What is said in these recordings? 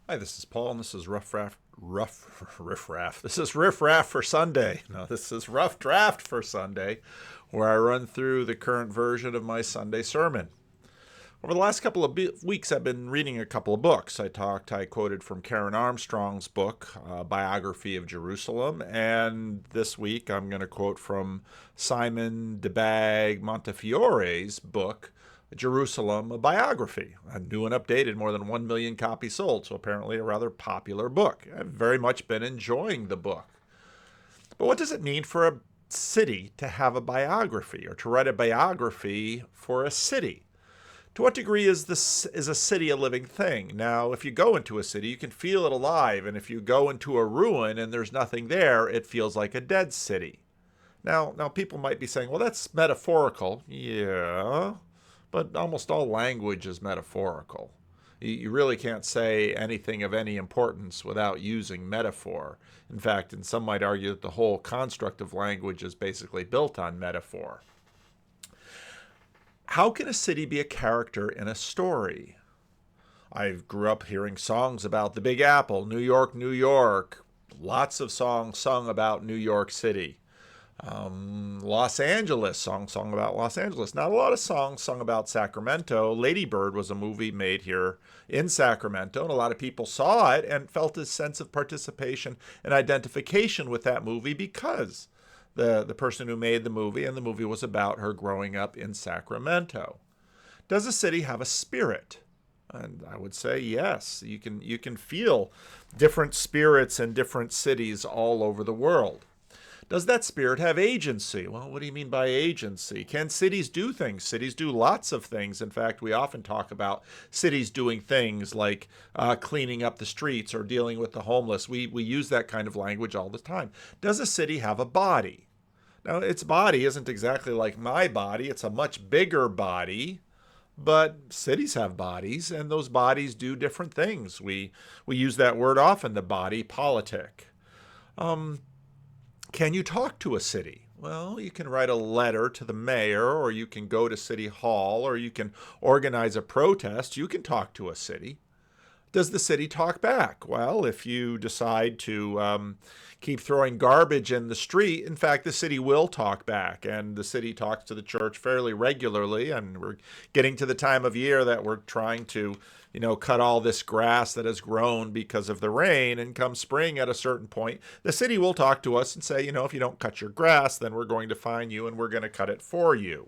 Hi, this is Paul, and this is Riff Raff. This is Riff Raff for Sunday. No, this is Rough Draft for Sunday, where I run through the current version of my Sunday sermon. Over the last couple of weeks, I've been reading a couple of books. I quoted from Karen Armstrong's book, Biography of Jerusalem, and this week I'm going to quote from Simon de Bag Montefiore's book, Jerusalem, a biography. A new and updated, more than 1 million copies sold, so apparently a rather popular book. I've very much been enjoying the book. But what does it mean for a city to have a biography, or to write a biography for a city? To what degree is a city a living thing? Now, if you go into a city, you can feel it alive, and if you go into a ruin and there's nothing there, it feels like a dead city. Now people might be saying, well, that's metaphorical. Yeah, but almost all language is metaphorical. You really can't say anything of any importance without using metaphor. In fact, and some might argue that the whole construct of language is basically built on metaphor. How can a city be a character in a story? I grew up hearing songs about the Big Apple, New York, New York. Lots of songs sung about New York City. Los Angeles, song about Los Angeles. Not a lot of songs sung about Sacramento. Lady Bird was a movie made here in Sacramento, and a lot of people saw it and felt a sense of participation and identification with that movie because the person who made the movie, and the movie was about her growing up in Sacramento. Does a city have a spirit? And I would say yes. You can feel different spirits in different cities all over the world. Does that spirit have agency? Well, what do you mean by agency? Can cities do things? Cities do lots of things. In fact, we often talk about cities doing things like cleaning up the streets or dealing with the homeless. We use that kind of language all the time. Does a city have a body? Now, its body isn't exactly like my body. It's a much bigger body. But cities have bodies, and those bodies do different things. We use that word often, the body politic. Can you talk to a city? Well, you can write a letter to the mayor, or you can go to City Hall, or you can organize a protest. You can talk to a city. Does the city talk back? Well, if you decide to keep throwing garbage in the street, in fact, the city will talk back. And the city talks to the church fairly regularly. And we're getting to the time of year that we're trying to, cut all this grass that has grown because of the rain. And come spring at a certain point, the city will talk to us and say, if you don't cut your grass, then we're going to fine you and we're going to cut it for you.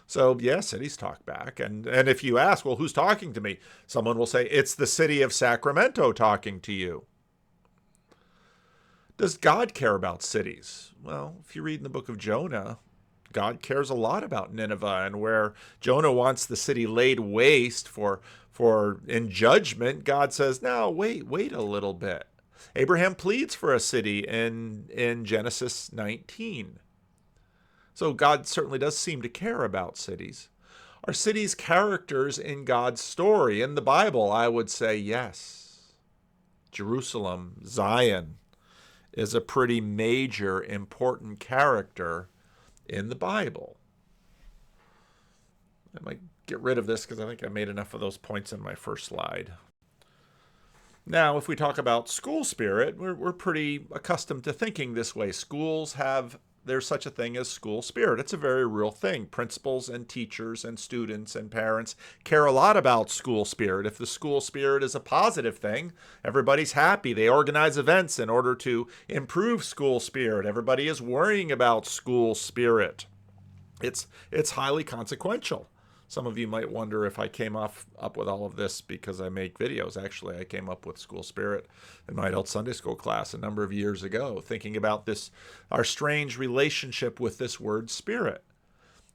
So, yeah, cities talk back. And if you ask, well, who's talking to me? Someone will say, it's the city of Sacramento talking to you. Does God care about cities? Well, if you read in the book of Jonah, God cares a lot about Nineveh, and where Jonah wants the city laid waste for in judgment, God says, now, wait a little bit. Abraham pleads for a city in Genesis 19. So God certainly does seem to care about cities. Are cities characters in God's story? In the Bible, I would say yes. Jerusalem, Zion, is a pretty major, important character in the Bible. I might get rid of this because I think I made enough of those points in my first slide. Now, if we talk about school spirit, we're pretty accustomed to thinking this way. There's such a thing as school spirit. It's a very real thing. Principals and teachers and students and parents care a lot about school spirit. If the school spirit is a positive thing, everybody's happy. They organize events in order to improve school spirit. Everybody is worrying about school spirit. It's highly consequential. Some of you might wonder if I came up with all of this because I make videos. Actually, I came up with school spirit in my adult Sunday school class a number of years ago, thinking about our strange relationship with this word spirit.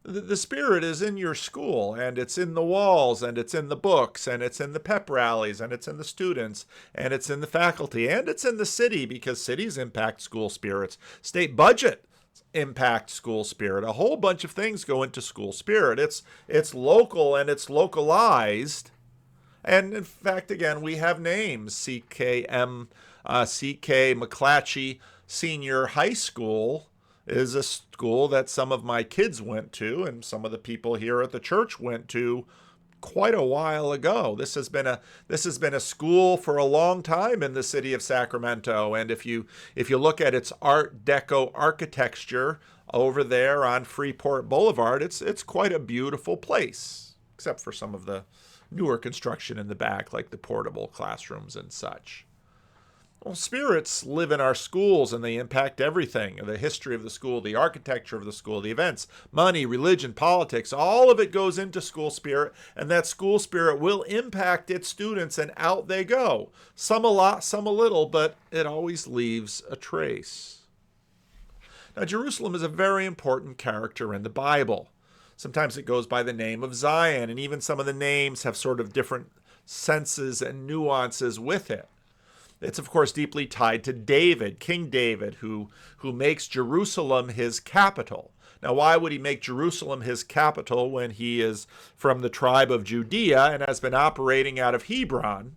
The spirit is in your school, and it's in the walls, and it's in the books, and it's in the pep rallies, and it's in the students, and it's in the faculty, and it's in the city, because cities impact school spirits. State budget impact school spirit. A whole bunch of things go into school spirit. It's local and it's localized. And in fact, again, we have names. CK McClatchy Senior High School is a school that some of my kids went to and some of the people here at the church went to quite a while ago. This has been a school for a long time in the city of Sacramento. And if you look at its Art Deco architecture over there on Freeport Boulevard, it's quite a beautiful place, except for some of the newer construction in the back, like the portable classrooms and such. Well, spirits live in our schools and they impact everything. The history of the school, the architecture of the school, the events, money, religion, politics, all of it goes into school spirit, and that school spirit will impact its students, and out they go. Some a lot, some a little, but it always leaves a trace. Now, Jerusalem is a very important character in the Bible. Sometimes it goes by the name of Zion, and even some of the names have sort of different senses and nuances with it. It's, of course, deeply tied to David, King David, who makes Jerusalem his capital. Now, why would he make Jerusalem his capital when he is from the tribe of Judea and has been operating out of Hebron?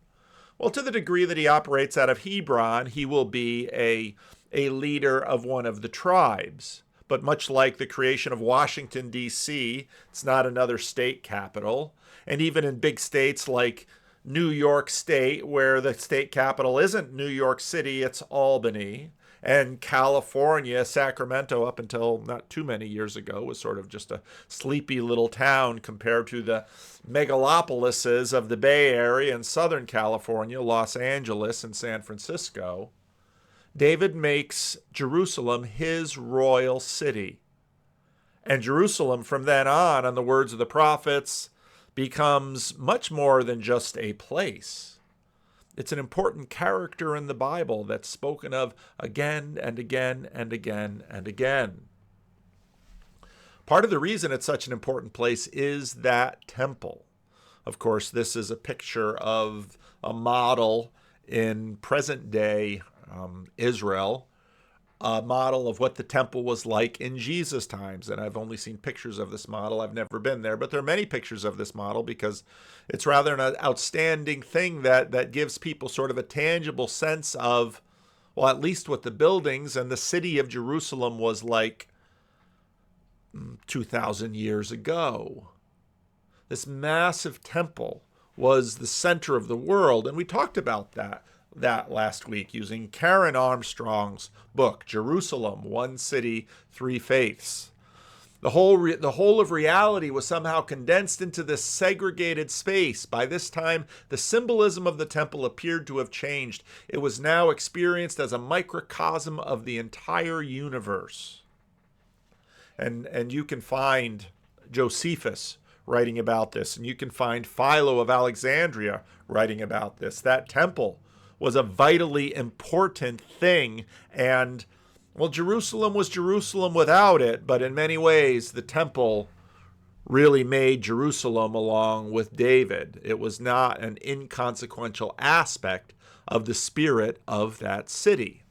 Well, to the degree that he operates out of Hebron, he will be a leader of one of the tribes. But much like the creation of Washington, D.C., it's not another state capital. And even in big states like New York State, where the state capital isn't New York City, it's Albany. And California, Sacramento, up until not too many years ago, was sort of just a sleepy little town compared to the megalopolises of the Bay Area and Southern California, Los Angeles and San Francisco. David makes Jerusalem his royal city. And Jerusalem, from then on the words of the prophets, becomes much more than just a place. It's an important character in the Bible that's spoken of again and again and again and again. Part of the reason it's such an important place is that temple. Of course, this is a picture of a model in present-day Israel, a model of what the temple was like in Jesus' times. And I've only seen pictures of this model. I've never been there, but there are many pictures of this model because it's rather an outstanding thing that gives people sort of a tangible sense of, well, at least what the buildings and the city of Jerusalem was like 2,000 years ago. This massive temple was the center of the world, and we talked about that last week using Karen Armstrong's book, Jerusalem, One City, Three Faiths. The whole of reality was somehow condensed into this segregated space. By this time, the symbolism of the temple appeared to have changed. It was now experienced as a microcosm of the entire universe. And you can find Josephus writing about this, and you can find Philo of Alexandria writing about this. That temple was a vitally important thing, and well, Jerusalem was Jerusalem without it, but in many ways the temple really made Jerusalem along with David. It was not an inconsequential aspect of the spirit of that city.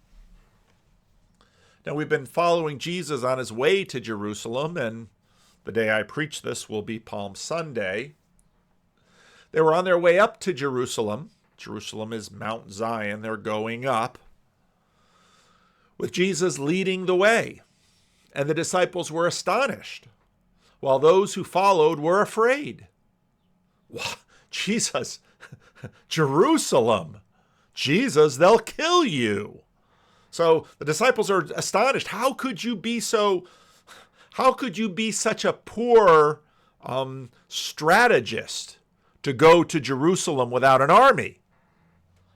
Now, we've been following Jesus on his way to Jerusalem, and the day I preach this will be Palm Sunday. They were on their way up to Jerusalem. Jerusalem is Mount Zion. They're going up, with Jesus leading the way. And the disciples were astonished, while those who followed were afraid. Wow, Jesus, Jerusalem, Jesus, they'll kill you. So the disciples are astonished. How could you be such a poor strategist to go to Jerusalem without an army?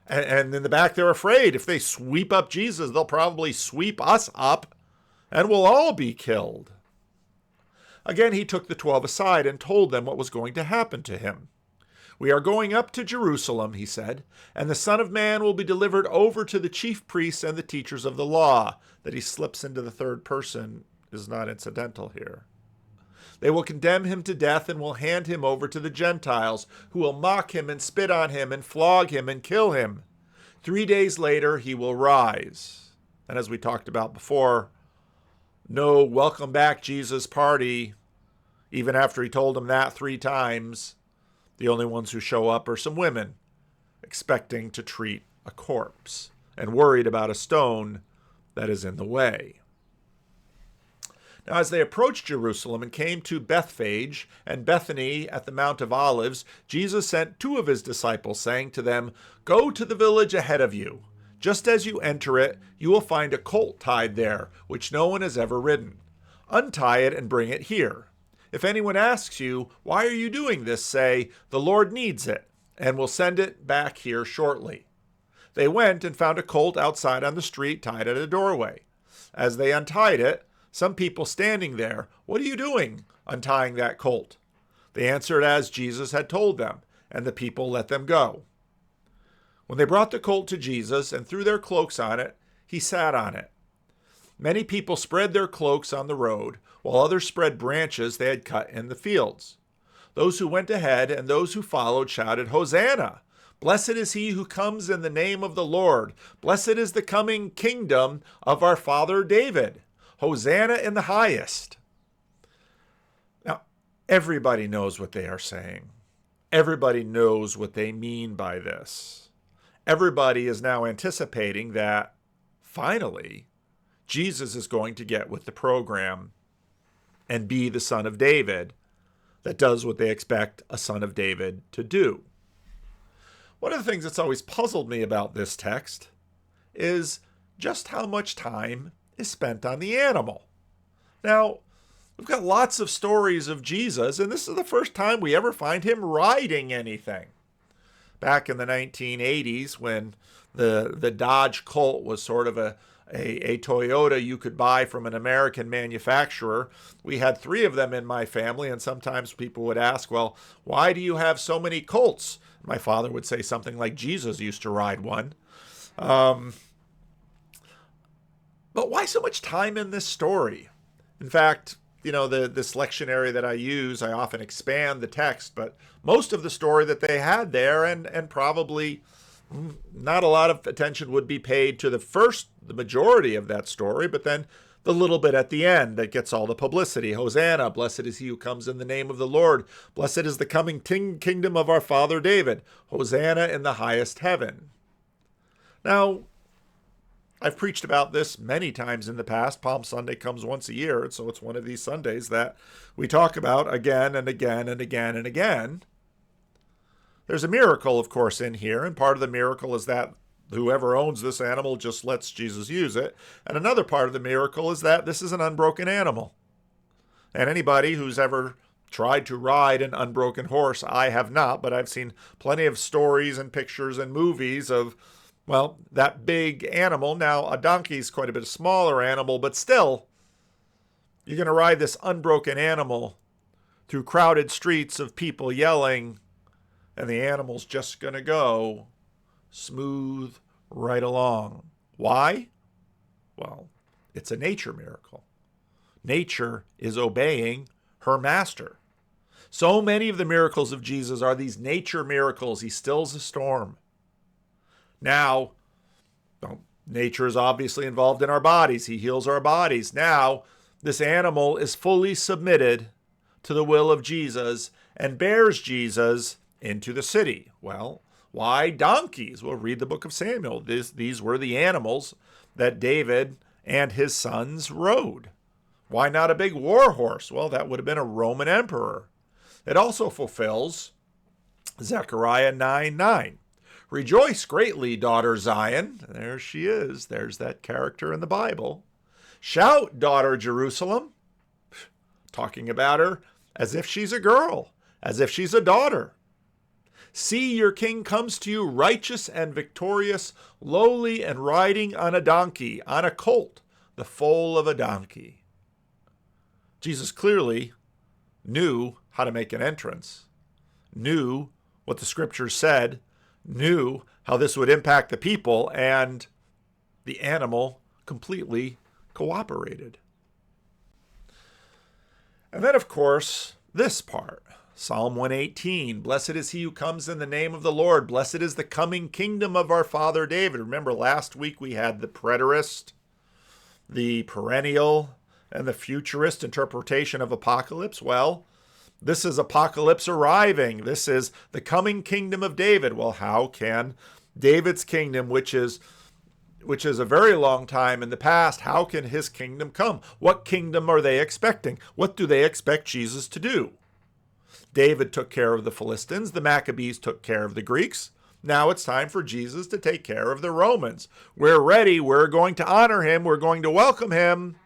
And in the back, they're afraid if they sweep up Jesus, they'll probably sweep us up and we'll all be killed. Again, he took the 12 aside and told them what was going to happen to him. We are going up to Jerusalem, he said, and the Son of Man will be delivered over to the chief priests and the teachers of the law. That he slips into the third person is not incidental here. They will condemn him to death and will hand him over to the Gentiles, who will mock him and spit on him and flog him and kill him. 3 days later, he will rise. And as we talked about before, no welcome back Jesus party. Even after he told them that 3 times, the only ones who show up are some women expecting to treat a corpse and worried about a stone that is in the way. Now, as they approached Jerusalem and came to Bethphage and Bethany at the Mount of Olives, Jesus sent 2 of his disciples, saying to them, "Go to the village ahead of you. Just as you enter it, you will find a colt tied there, which no one has ever ridden. Untie it and bring it here. If anyone asks you, 'Why are you doing this?' say, 'The Lord needs it, and will send it back here shortly.'" They went and found a colt outside on the street, tied at a doorway. As they untied it, some people standing there, "What are you doing, untying that colt?" They answered as Jesus had told them, and the people let them go. When they brought the colt to Jesus and threw their cloaks on it, he sat on it. Many people spread their cloaks on the road, while others spread branches they had cut in the fields. Those who went ahead and those who followed shouted, "Hosanna! Blessed is he who comes in the name of the Lord. Blessed is the coming kingdom of our father David. Hosanna in the highest." Now, everybody knows what they are saying. Everybody knows what they mean by this. Everybody is now anticipating that, finally, Jesus is going to get with the program and be the son of David that does what they expect a son of David to do. One of the things that's always puzzled me about this text is just how much time is spent on the animal. Now, we've got lots of stories of Jesus, and this is the first time we ever find him riding anything. Back in the 1980s, when the Dodge Colt was sort of a Toyota you could buy from an American manufacturer, we had 3 of them in my family, and sometimes people would ask, "Well, why do you have so many Colts?" My father would say something like, "Jesus used to ride one." But why so much time in this story? In fact, this lectionary that I use, I often expand the text, but most of the story that they had there, and probably not a lot of attention would be paid to the majority of that story, but then the little bit at the end that gets all the publicity. Hosanna, blessed is he who comes in the name of the Lord. Blessed is the coming kingdom of our father David. Hosanna in the highest heaven. Now, I've preached about this many times in the past. Palm Sunday comes once a year, so it's one of these Sundays that we talk about again and again and again and again. There's a miracle, of course, in here, and part of the miracle is that whoever owns this animal just lets Jesus use it. And another part of the miracle is that this is an unbroken animal. And anybody who's ever tried to ride an unbroken horse, I have not, but I've seen plenty of stories and pictures and movies of, well, that big animal. Now, a donkey is quite a bit smaller animal, but still, you're going to ride this unbroken animal through crowded streets of people yelling, and the animal's just going to go smooth right along. Why? Well, it's a nature miracle. Nature is obeying her master. So many of the miracles of Jesus are these nature miracles. He stills a storm. Now, nature is obviously involved in our bodies. He heals our bodies. Now, this animal is fully submitted to the will of Jesus and bears Jesus into the city. Well, why donkeys? Well, read the book of Samuel. These were the animals that David and his sons rode. Why not a big war horse? Well, that would have been a Roman emperor. It also fulfills Zechariah 9:9. Rejoice greatly, daughter Zion. There she is. There's that character in the Bible. Shout, daughter Jerusalem. Talking about her as if she's a girl, as if she's a daughter. See, your king comes to you righteous and victorious, lowly and riding on a donkey, on a colt, the foal of a donkey. Jesus clearly knew how to make an entrance, knew what the scriptures said, knew how this would impact the people, and the animal completely cooperated. And then, of course, this part, Psalm 118, blessed is he who comes in the name of the Lord. Blessed is the coming kingdom of our father David. Remember, last week we had the preterist, the perennial, and the futurist interpretation of apocalypse. Well, this is apocalypse arriving. This is the coming kingdom of David. Well, how can David's kingdom, which is which is a very long time in the past. How can his kingdom come? What kingdom are they expecting? What do they expect Jesus to do? David took care of the Philistines. The Maccabees took care of the Greeks. Now it's time for Jesus to take care of the Romans. We're ready. We're going to honor him. We're going to welcome him.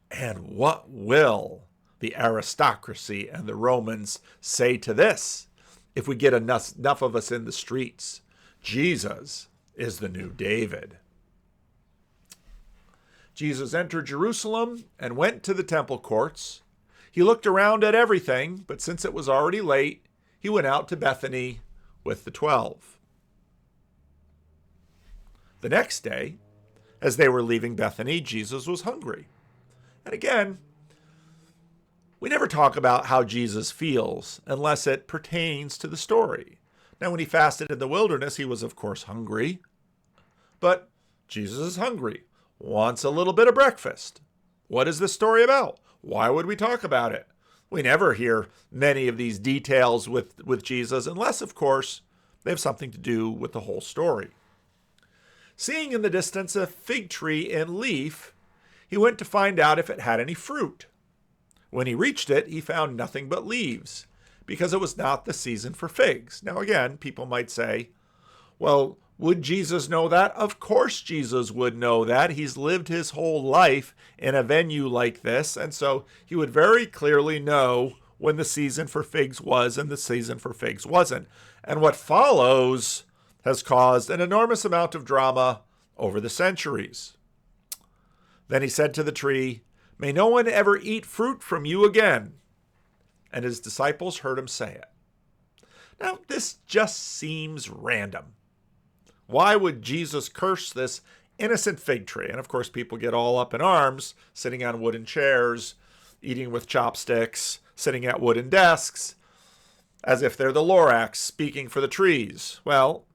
And what will the aristocracy and the Romans say to this? If we get enough of us in the streets, Jesus is the new David. Jesus entered Jerusalem and went to the temple courts. He looked around at everything, but since it was already late, he went out to Bethany with the 12. The next day, as they were leaving Bethany, Jesus was hungry. And again, we never talk about how Jesus feels unless it pertains to the story. Now, when he fasted in the wilderness, he was, of course, hungry. But Jesus is hungry, wants a little bit of breakfast. What is this story about? Why would we talk about it? We never hear many of these details with Jesus, unless, of course, they have something to do with the whole story. Seeing in the distance a fig tree in leaf, he went to find out if it had any fruit. When he reached it, he found nothing but leaves, because it was not the season for figs. Now again, people might say, well, would Jesus know that? Of course Jesus would know that. He's lived his whole life in a venue like this, and so he would very clearly know when the season for figs was and the season for figs wasn't. And what follows has caused an enormous amount of drama over the centuries. Then he said to the tree, "May no one ever eat fruit from you again." And his disciples heard him say it. Now, this just seems random. Why would Jesus curse this innocent fig tree? And of course, people get all up in arms, sitting on wooden chairs, eating with chopsticks, sitting at wooden desks, as if they're the Lorax speaking for the trees. Well,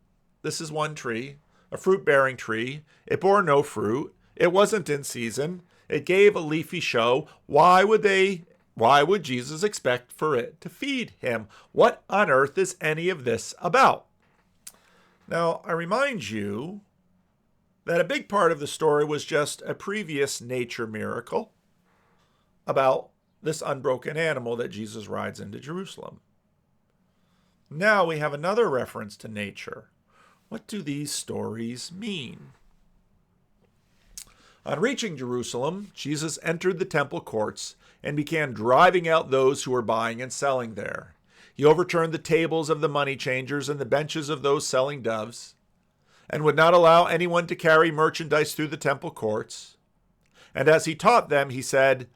this is one tree, a fruit-bearing tree. It bore no fruit. It wasn't in season. It gave a leafy show. Why would Jesus expect for it to feed him? What on earth is any of this about? Now, I remind you that a big part of the story was just a previous nature miracle about this unbroken animal that Jesus rides into Jerusalem. Now we have another reference to nature. What do these stories mean? On reaching Jerusalem, Jesus entered the temple courts and began driving out those who were buying and selling there. He overturned the tables of the money changers and the benches of those selling doves, and would not allow anyone to carry merchandise through the temple courts. And as he taught them, he said,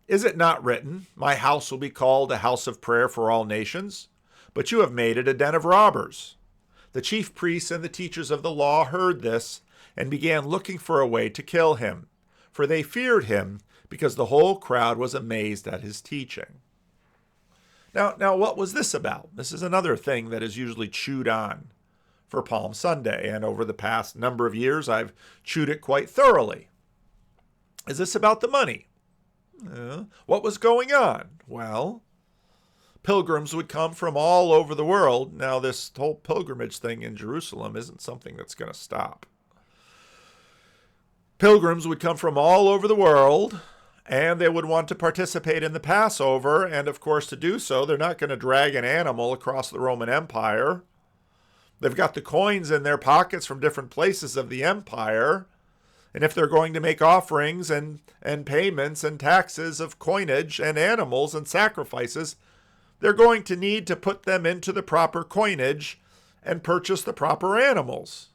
"Is it not written, 'My house will be called a house of prayer for all nations'? But you have made it a den of robbers." The chief priests and the teachers of the law heard this and began looking for a way to kill him, for they feared him because the whole crowd was amazed at his teaching. Now, what was this about? This is another thing that is usually chewed on for Palm Sunday, and over the past number of years, I've chewed it quite thoroughly. Is this about the money? What was going on? Well, pilgrims would come from all over the world. Now, this whole pilgrimage thing in Jerusalem isn't something that's going to stop. Pilgrims would come from all over the world, and they would want to participate in the Passover, and of course, to do so, they're not going to drag an animal across the Roman Empire. They've got the coins in their pockets from different places of the empire, and if they're going to make offerings and payments and taxes of coinage and animals and sacrifices, they're going to need to put them into the proper coinage and purchase the proper animals.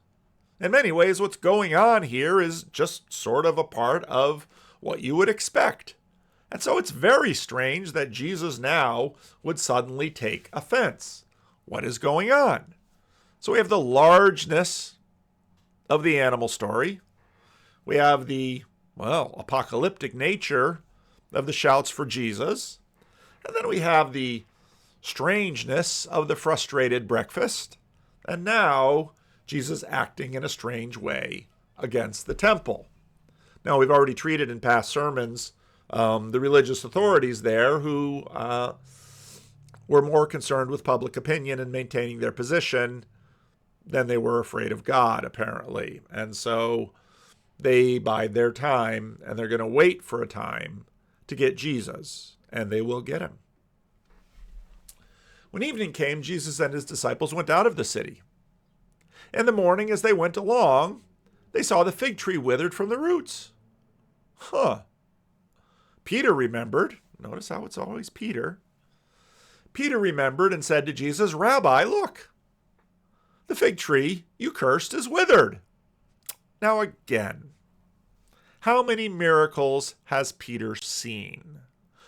In many ways, what's going on here is just sort of a part of what you would expect. And so it's very strange that Jesus now would suddenly take offense. What is going on? So we have the largeness of the animal story. We have the, apocalyptic nature of the shouts for Jesus. And then we have the strangeness of the frustrated breakfast. And now Jesus acting in a strange way against the temple. Now, we've already treated in past sermons the religious authorities there who were more concerned with public opinion and maintaining their position then they were afraid of God, apparently. And so they bide their time, and they're going to wait for a time to get Jesus, and they will get him. When evening came, Jesus and his disciples went out of the city. In the morning, as they went along, they saw the fig tree withered from the roots. Peter remembered. Notice how it's always Peter. Peter remembered and said to Jesus, "Rabbi, look, the fig tree you cursed is withered." Now again, how many miracles has Peter seen?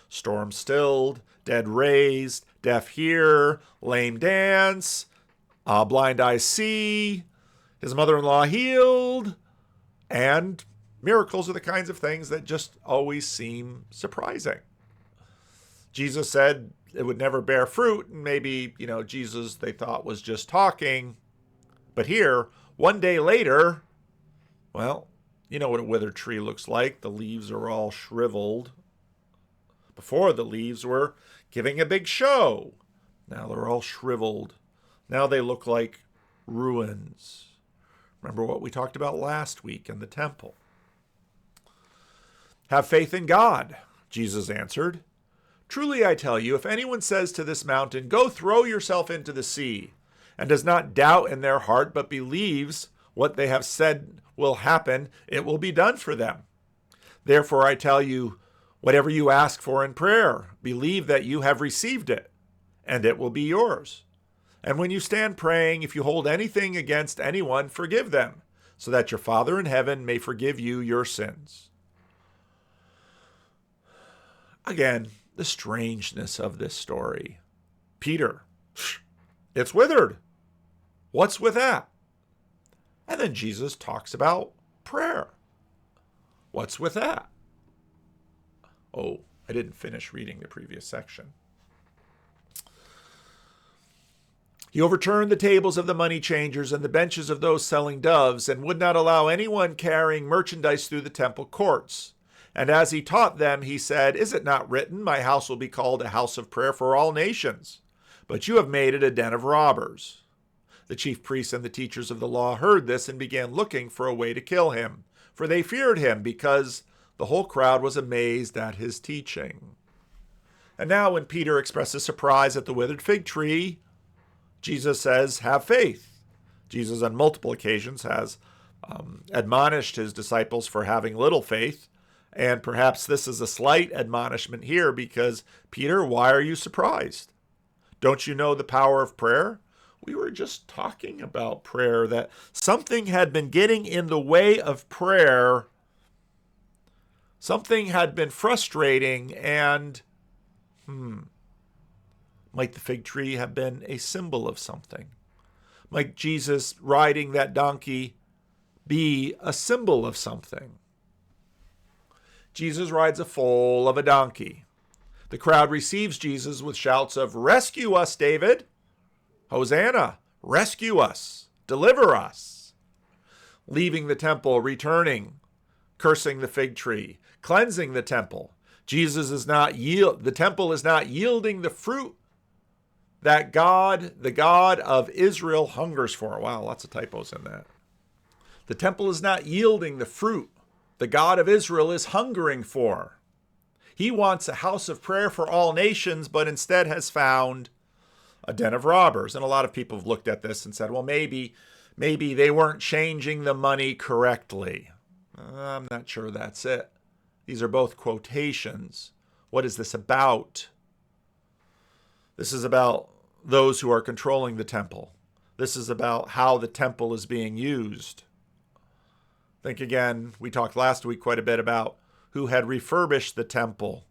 Storm stilled, dead raised, deaf hear, lame dance, blind eye see, his mother-in-law healed, and miracles are the kinds of things that just always seem surprising. Jesus said it would never bear fruit, and maybe, Jesus they thought was just talking. But here, one day later, well, you know what a withered tree looks like. The leaves are all shriveled. Before, the leaves were giving a big show. Now they're all shriveled. Now they look like ruins. Remember what we talked about last week in the temple. "Have faith in God," Jesus answered. "Truly I tell you, if anyone says to this mountain, 'Go throw yourself into the sea,' and does not doubt in their heart, but believes what they have said will happen, it will be done for them. Therefore I tell you, whatever you ask for in prayer, believe that you have received it, and it will be yours. And when you stand praying, if you hold anything against anyone, forgive them, so that your Father in heaven may forgive you your sins." Again, the strangeness of this story. Peter, "It's withered. What's with that?" And then Jesus talks about prayer. What's with that? Oh, I didn't finish reading the previous section. "He overturned the tables of the money changers and the benches of those selling doves, and would not allow anyone carrying merchandise through the temple courts. And as he taught them, he said, 'Is it not written, my house will be called a house of prayer for all nations? But you have made it a den of robbers.' The chief priests and the teachers of the law heard this and began looking for a way to kill him, for they feared him, because the whole crowd was amazed at his teaching." And now when Peter expresses surprise at the withered fig tree, Jesus says, "Have faith." Jesus on multiple occasions has admonished his disciples for having little faith, and perhaps this is a slight admonishment here because, Peter, why are you surprised? Don't you know the power of prayer? We were just talking about prayer, that something had been getting in the way of prayer. Something had been frustrating, and might the fig tree have been a symbol of something? Might Jesus riding that donkey be a symbol of something? Jesus rides a foal of a donkey. The crowd receives Jesus with shouts of, "Rescue us, David! Hosanna! Rescue us! Deliver us!" Leaving the temple, returning, cursing the fig tree, cleansing the temple. The temple is not yielding the fruit that God, the God of Israel, hungers for. Wow, lots of typos in that. The temple is not yielding the fruit the God of Israel is hungering for. He wants a house of prayer for all nations, but instead has found a den of robbers. And a lot of people have looked at this and said, well, maybe they weren't changing the money correctly. I'm not sure that's it. These are both quotations. What is this about? This is about those who are controlling the temple. This is about how the temple is being used. Think again, we talked last week quite a bit about who had refurbished the temple.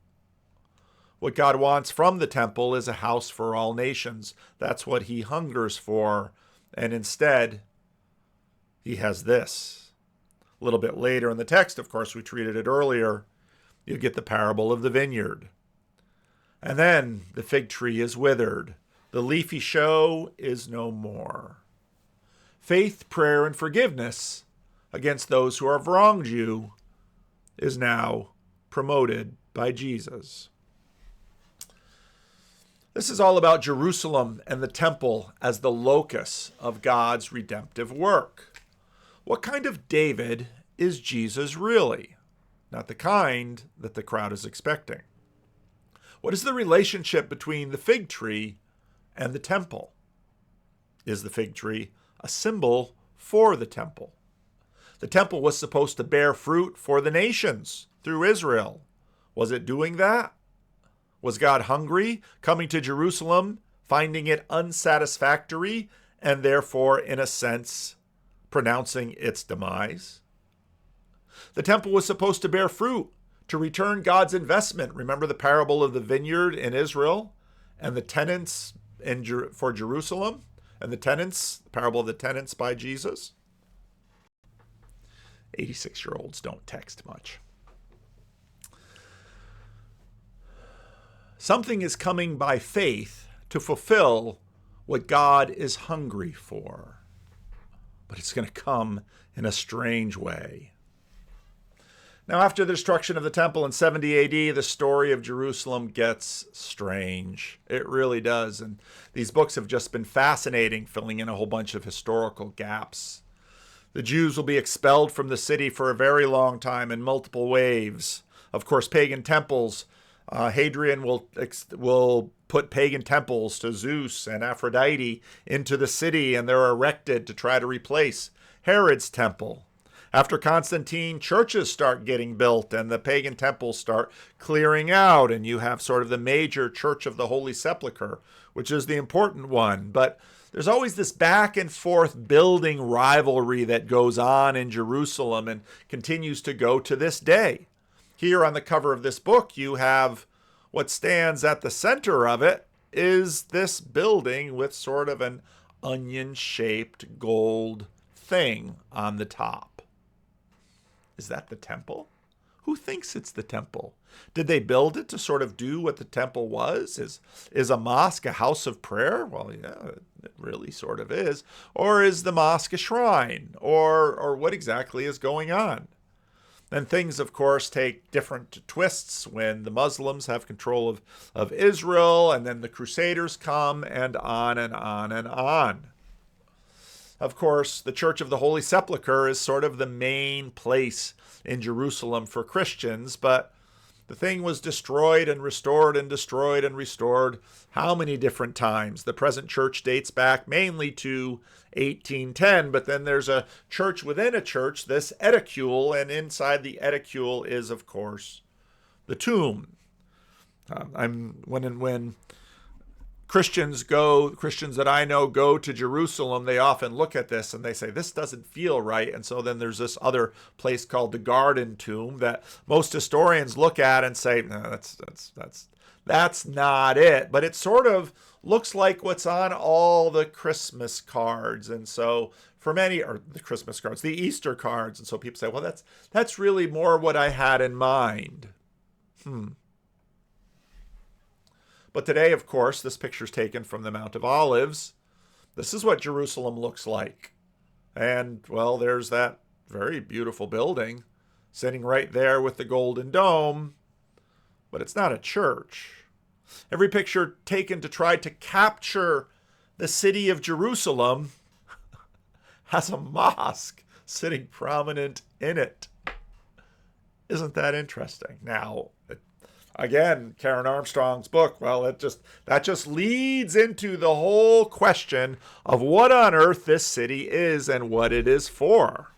What God wants from the temple is a house for all nations. That's what he hungers for. And instead, he has this. A little bit later in the text, of course, we treated it earlier, you get the parable of the vineyard. And then the fig tree is withered. The leafy show is no more. Faith, prayer, and forgiveness against those who have wronged you is now promoted by Jesus. This is all about Jerusalem and the temple as the locus of God's redemptive work. What kind of David is Jesus really? Not the kind that the crowd is expecting. What is the relationship between the fig tree and the temple? Is the fig tree a symbol for the temple? The temple was supposed to bear fruit for the nations through Israel. Was it doing that? Was God hungry, coming to Jerusalem, finding it unsatisfactory, and therefore, in a sense, pronouncing its demise? The temple was supposed to bear fruit, to return God's investment. Remember the parable of the vineyard in Israel and the tenants for Jerusalem and the parable of the tenants by Jesus? 86-year-olds don't text much. Something is coming by faith to fulfill what God is hungry for. But it's going to come in a strange way. Now, after the destruction of the temple in 70 AD, the story of Jerusalem gets strange. It really does. And these books have just been fascinating, filling in a whole bunch of historical gaps. The Jews will be expelled from the city for a very long time in multiple waves. Of course, pagan temples. Hadrian will put pagan temples to Zeus and Aphrodite into the city, and they're erected to try to replace Herod's temple. After Constantine, churches start getting built and the pagan temples start clearing out, and you have sort of the major Church of the Holy Sepulchre, which is the important one. But there's always this back and forth building rivalry that goes on in Jerusalem and continues to go to this day. Here on the cover of this book, you have what stands at the center of it is this building with sort of an onion-shaped gold thing on the top. Is that the temple? Who thinks it's the temple? Did they build it to sort of do what the temple was? Is a mosque a house of prayer? Well, yeah, it really sort of is. Or is the mosque a shrine? Or what exactly is going on? And things, of course, take different twists when the Muslims have control of Israel, and then the Crusaders come, and on and on and on. Of course, the Church of the Holy Sepulchre is sort of the main place in Jerusalem for Christians, but the thing was destroyed and restored and destroyed and restored how many different times? The present church dates back mainly to 1810, but then there's a church within a church, this edicule, and inside the edicule is, of course, the tomb. When Christians that I know go to Jerusalem, they often look at this and they say, this doesn't feel right. And so then there's this other place called the Garden Tomb that most historians look at and say, no, that's not it. But it sort of looks like what's on all the Christmas cards. And so for many, or the Christmas cards, the Easter cards. And so people say, well, that's really more what I had in mind. But today, of course, this picture's taken from the Mount of Olives. This is what Jerusalem looks like. And, well, there's that very beautiful building sitting right there with the golden dome. But it's not a church. Every picture taken to try to capture the city of Jerusalem has a mosque sitting prominent in it. Isn't that interesting? Now, again, Karen Armstrong's book, well, that just leads into the whole question of what on earth this city is and what it is for.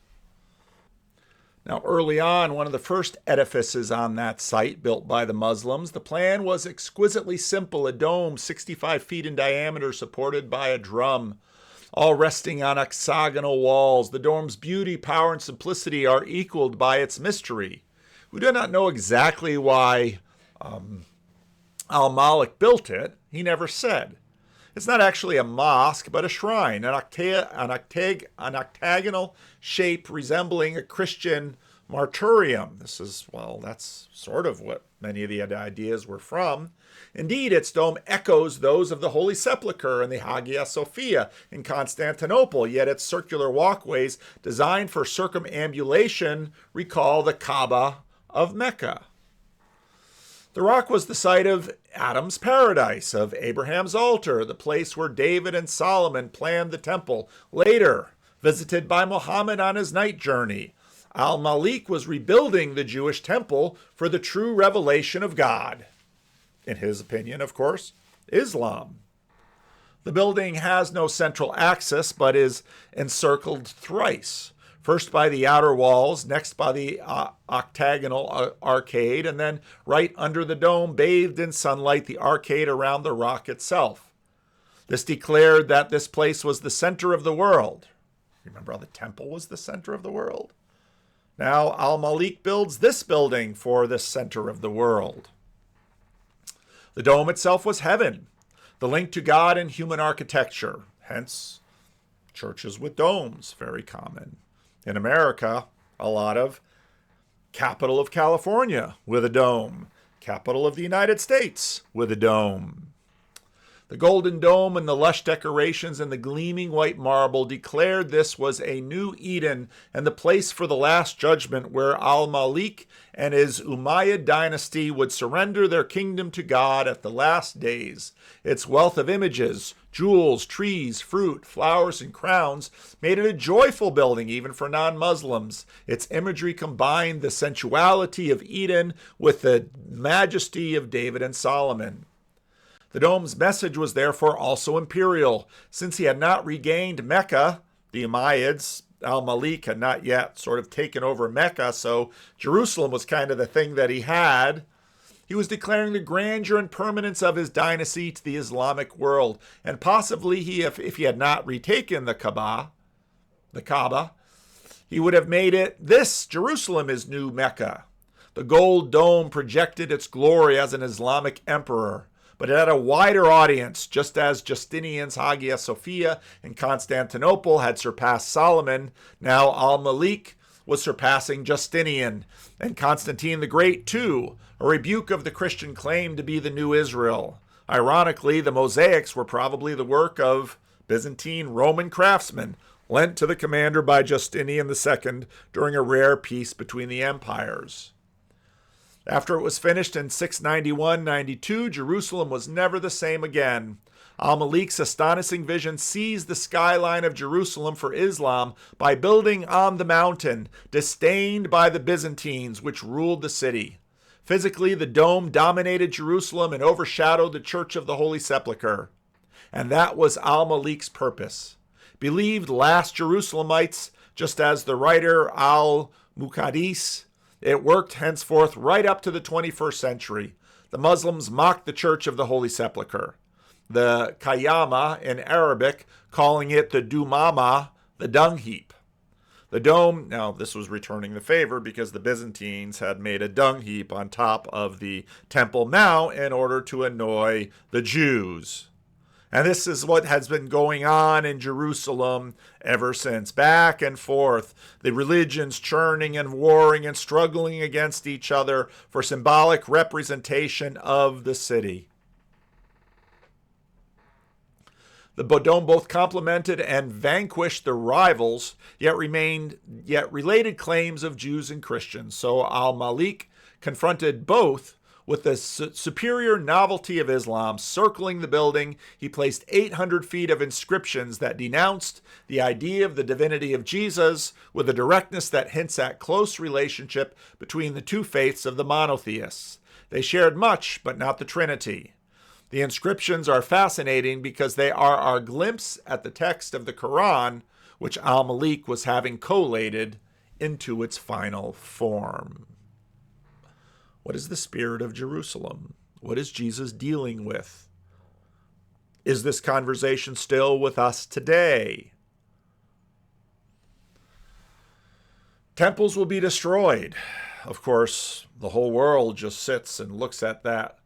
Now, early on, one of the first edifices on that site built by the Muslims, the plan was exquisitely simple, a dome 65 feet in diameter supported by a drum, all resting on hexagonal walls. The dome's beauty, power, and simplicity are equaled by its mystery. We do not know exactly why Al-Malik built it. He never said. It's not actually a mosque, but a shrine, an octagonal shape resembling a Christian martyrium. That's sort of what many of the ideas were from. Indeed, its dome echoes those of the Holy Sepulchre and the Hagia Sophia in Constantinople, yet its circular walkways designed for circumambulation recall the Kaaba of Mecca. The rock was the site of Adam's paradise, of Abraham's altar, the place where David and Solomon planned the temple. Later, visited by Muhammad on his night journey, Al-Malik was rebuilding the Jewish temple for the true revelation of God. In his opinion, of course, Islam. The building has no central axis, but is encircled thrice. First by the outer walls, next by the octagonal arcade, and then right under the dome, bathed in sunlight, the arcade around the rock itself. This declared that this place was the center of the world. Remember how the temple was the center of the world? Now Al-Malik builds this building for the center of the world. The dome itself was heaven, the link to God and human architecture. Hence, churches with domes, very common. In America, a lot of capital of California with a dome, capital of the United States with a dome. The golden dome and the lush decorations and the gleaming white marble declared this was a new Eden and the place for the last judgment where Al-Malik and his Umayyad dynasty would surrender their kingdom to God at the last days. Its wealth of images, jewels, trees, fruit, flowers, and crowns made it a joyful building even for non-Muslims. Its imagery combined the sensuality of Eden with the majesty of David and Solomon. The dome's message was therefore also imperial. Since he had not regained Mecca, the Umayyads, Al-Malik had not yet sort of taken over Mecca, so Jerusalem was kind of the thing that he had. He was declaring the grandeur and permanence of his dynasty to the Islamic world, and possibly if he had not retaken the Kaaba, he would have made it this Jerusalem his new Mecca. The gold dome projected its glory as an Islamic emperor, but it had a wider audience, just as Justinian's Hagia Sophia in Constantinople had surpassed Solomon. Now Al-Malik was surpassing Justinian, and Constantine the Great too, a rebuke of the Christian claim to be the new Israel. Ironically, the mosaics were probably the work of Byzantine Roman craftsmen, lent to the commander by Justinian II during a rare peace between the empires. After it was finished in 691-92, Jerusalem was never the same again. Al-Malik's astonishing vision seized the skyline of Jerusalem for Islam by building on the mountain, disdained by the Byzantines, which ruled the city. Physically, the dome dominated Jerusalem and overshadowed the Church of the Holy Sepulchre. And that was Al-Malik's purpose. Believed last Jerusalemites, just as the writer Al-Muqaddis, it worked henceforth right up to the 21st century. The Muslims mocked the Church of the Holy Sepulchre. The Qiyamah in Arabic, calling it the Dumama, the dung heap. The dome, now this was returning the favor because the Byzantines had made a dung heap on top of the Temple Mount in order to annoy the Jews. And this is what has been going on in Jerusalem ever since. Back and forth, the religions churning and warring and struggling against each other for symbolic representation of the city. The dome both complemented and vanquished the rivals, yet related claims of Jews and Christians. So Al-Malik confronted both with the superior novelty of Islam. Circling the building, he placed 800 feet of inscriptions that denounced the idea of the divinity of Jesus with a directness that hints at close relationship between the two faiths of the monotheists. They shared much, but not the Trinity. The inscriptions are fascinating because they are our glimpse at the text of the Quran, which Al-Malik was having collated into its final form. What is the spirit of Jerusalem? What is Jesus dealing with? Is this conversation still with us today? Temples will be destroyed. Of course, the whole world just sits and looks at that,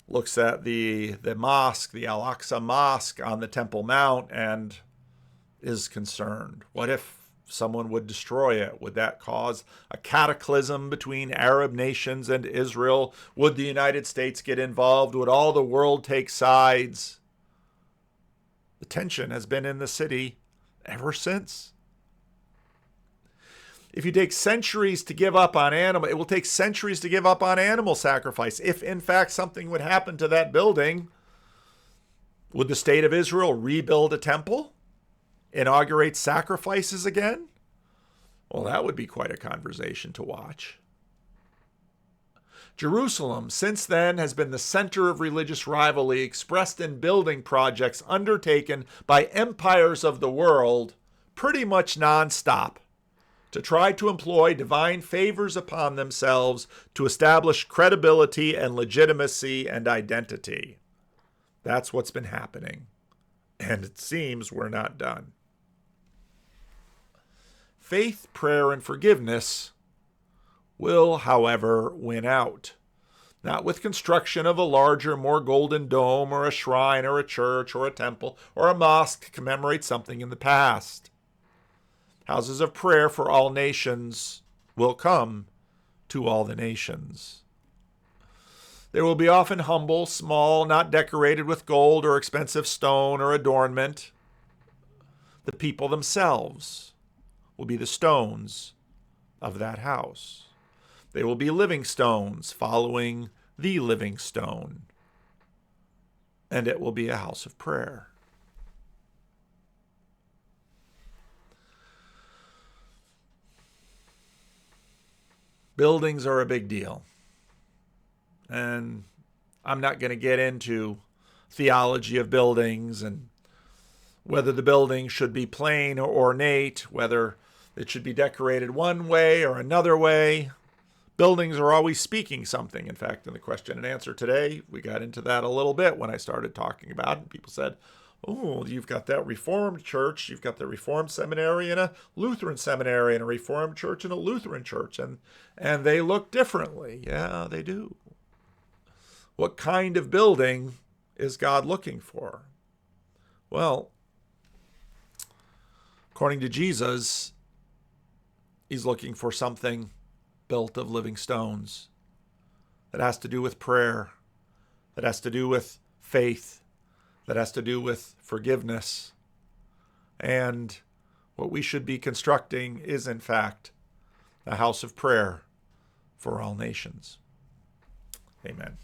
looks at the mosque, the Al-Aqsa Mosque on the Temple Mount, and is concerned. What if someone would destroy it? Would that cause a cataclysm between Arab nations and Israel? Would the United States get involved? Would all the world take sides? The tension has been in the city ever since. If you take centuries to give up on animal, it will take centuries to give up on animal sacrifice. If in fact something would happen to that building, would the state of Israel rebuild a temple? Inaugurate sacrifices again? Well, that would be quite a conversation to watch. Jerusalem, since then, has been the center of religious rivalry expressed in building projects undertaken by empires of the world pretty much nonstop to try to employ divine favors upon themselves to establish credibility and legitimacy and identity. That's what's been happening. And it seems we're not done. Faith, prayer, and forgiveness will, however, win out. Not with construction of a larger, more golden dome or a shrine or a church or a temple or a mosque to commemorate something in the past. Houses of prayer for all nations will come to all the nations. They will be often humble, small, not decorated with gold or expensive stone or adornment. The people themselves will be the stones of that house. They will be living stones following the living stone. And it will be a house of prayer. Buildings are a big deal. And I'm not going to get into theology of buildings and whether the building should be plain or ornate, whether it should be decorated one way or another way. Buildings are always speaking something. In fact, in the question and answer today, we got into that a little bit when I started talking about it. And people said, oh, you've got that Reformed church, you've got the Reformed seminary and a Lutheran seminary and a Reformed church and a Lutheran church, and they look differently. Yeah, they do. What kind of building is God looking for? Well, according to Jesus, he's looking for something built of living stones that has to do with prayer, that has to do with faith, that has to do with forgiveness. And what we should be constructing is, in fact, a house of prayer for all nations. Amen.